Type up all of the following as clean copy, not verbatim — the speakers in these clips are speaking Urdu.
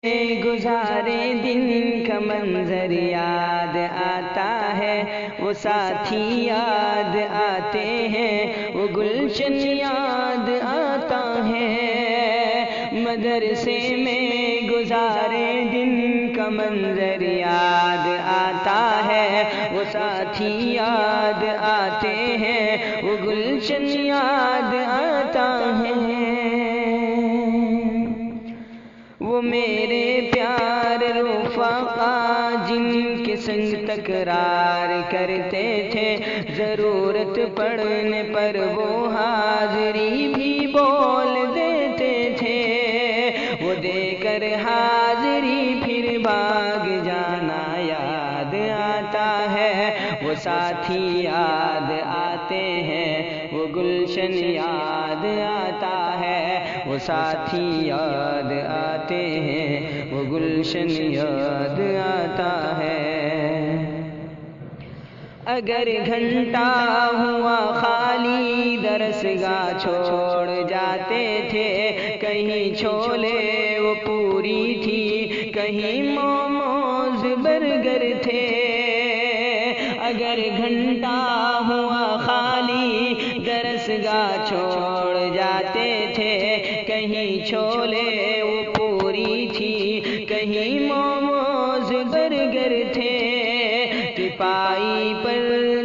گزارے دن کا منظر یاد آتا ہے، وہ ساتھی یاد آتے ہیں، وہ گلشن یاد آتا ہے۔ مدرسے میں گزارے دن کا منظر یاد آتا ہے، وہ ساتھی یاد آتے ہیں، وہ گلشن یاد آتا ہے۔ وہ میرے پیار رفقا جن کے سنگ تکرار کرتے تھے، ضرورت پڑنے پر وہ حاضری بھی بول دیتے تھے۔ وہ دے کر حاضری پھر بھاگ جانا یاد آتا ہے، وہ ساتھی یاد آتے ہیں، وہ گلشن یاد آتا ہے، وہ ساتھی یاد آتے ہیں، وہ گلشن یاد آتا ہے۔ اگر گھنٹہ ہوا خالی درسگاہ چھوڑ جاتے تھے، کہیں چھولے وہ پوری تھی، کہیں موموز برگر تھے۔ اگر گھنٹہ ہوا خالی درسگاہ چھوڑ جاتے تھے، کہیں چھولے وہ پوری تھی، کہیں موموز برگر تھے۔ تپائی پر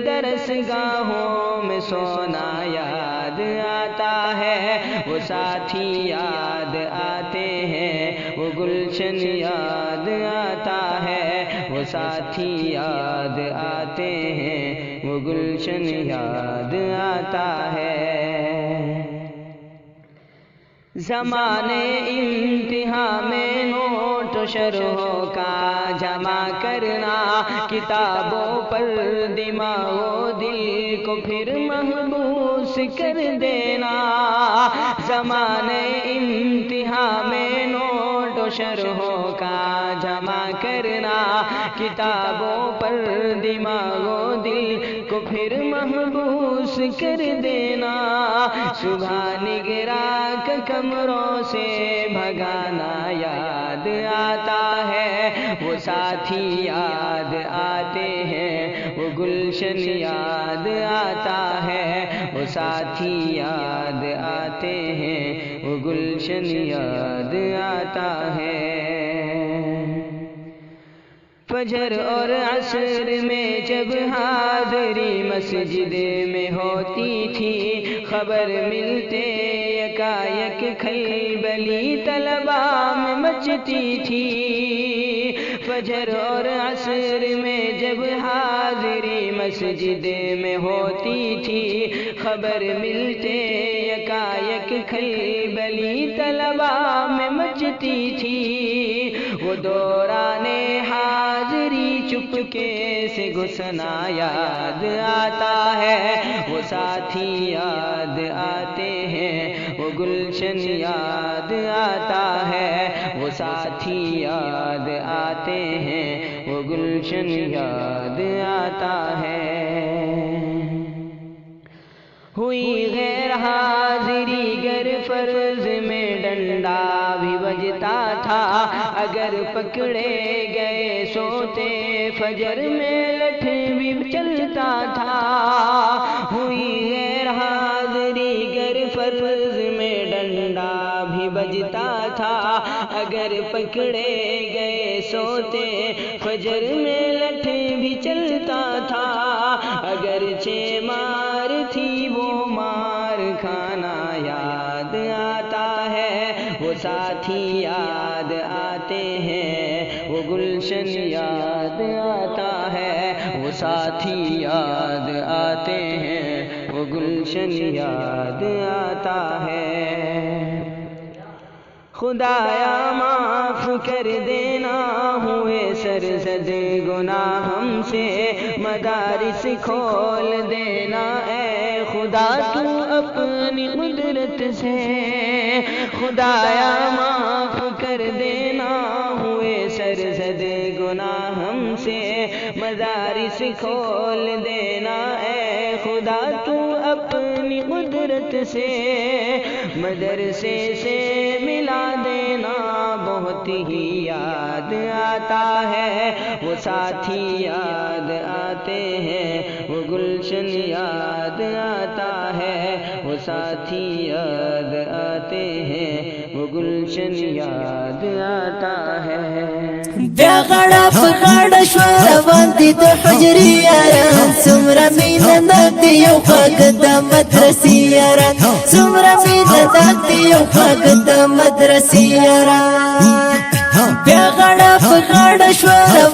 درسگاہوں میں سونا یاد آتا ہے، وہ ساتھی یاد آتے ہیں، وہ گلشن یاد آتا ہے، وہ ساتھی یاد آتے ہیں، وہ گلشن یاد آتا ہے۔ زمانے امتحان میں نوٹ و شرحوں کا جمع کرنا، کتابوں پر دماغ و دل کو پھر محبوس کر دینا۔ زمانے امتحان میں نوٹ و شرحوں کا جمع کرنا، کتابوں پر دماغ و دل کو پھر محبوس کر دینا۔ صبح نگراں کا کمروں سے بھگانا یاد آتا ہے، وہ ساتھی یاد آتے ہیں، وہ گلشن یاد آتا ہے، وہ ساتھی یاد آتے ہیں، وہ گلشن یاد آتا ہے۔ فجر اور عصر میں جب حاضری مسجد میں ہوتی تھی، خبر ملتے یکایک کھلبلی طلبا میں مچتی تھی۔ فجر اور عصر میں جب حاضری مسجد میں ہوتی تھی، خبر ملتے یکایک کھلبلی طلبا میں مچتی تھی۔ وہ دوران حاضری چپکے سے گھسنا یاد آتا ہے، وہ ساتھی یاد آتے ہیں، وہ گلشن یاد آتا ہے، وہ ساتھی یاد آتے ہیں، وہ گلشن یاد آتا ہے۔ ہوئی غیر حاضری گر فرض میں ڈنڈا بھی بجتا تھا، اگر پکڑے گئے سوتے فجر میں لٹھ بھی چلتا تھا۔ ہوئی غیر حاضری گر فرض میں ڈنڈا بھی بجتا تھا، اگر پکڑے گئے سوتے فجر میں لٹھ بھی چلتا تھا۔ اگرچہ مار تھی وہ مار کھانا یاد آتا ہے، وہ ساتھی یاد آتے ہیں، وہ گلشن یاد آتا ہے، وہ ساتھی یاد آتے ہیں، وہ گلشن یاد آتا ہے۔ خدایا معاف کر دینا، ہوئے سرزد گناہ ہم سے، مدارس کھول دینا اے خدا تو اپنی قدرت سے۔ خدایا معاف کر دینا، ہوئے سرزد گناہ ہم سے، مدارس کھول دینا اے خدا تو اپنی قدرت سے۔ مدرسے سے ملا دینا بہت وقت ہی یاد آتا ہے، وہ ساتھی یاد آتے ہیں، وہ گلشن یاد آتا ہے، وہ ساتھی یاد آتے ہیں، وہ گلشن یاد آتا ہے۔ بیا غړا په غاړه شوه روان دي د حجرې یاران، څومره مینه ناک دي یو غږ د مدرسې یاران، څومره مینه ناک دي یو غږ د مدرسې یاران، بیا غړا په غاړه شوه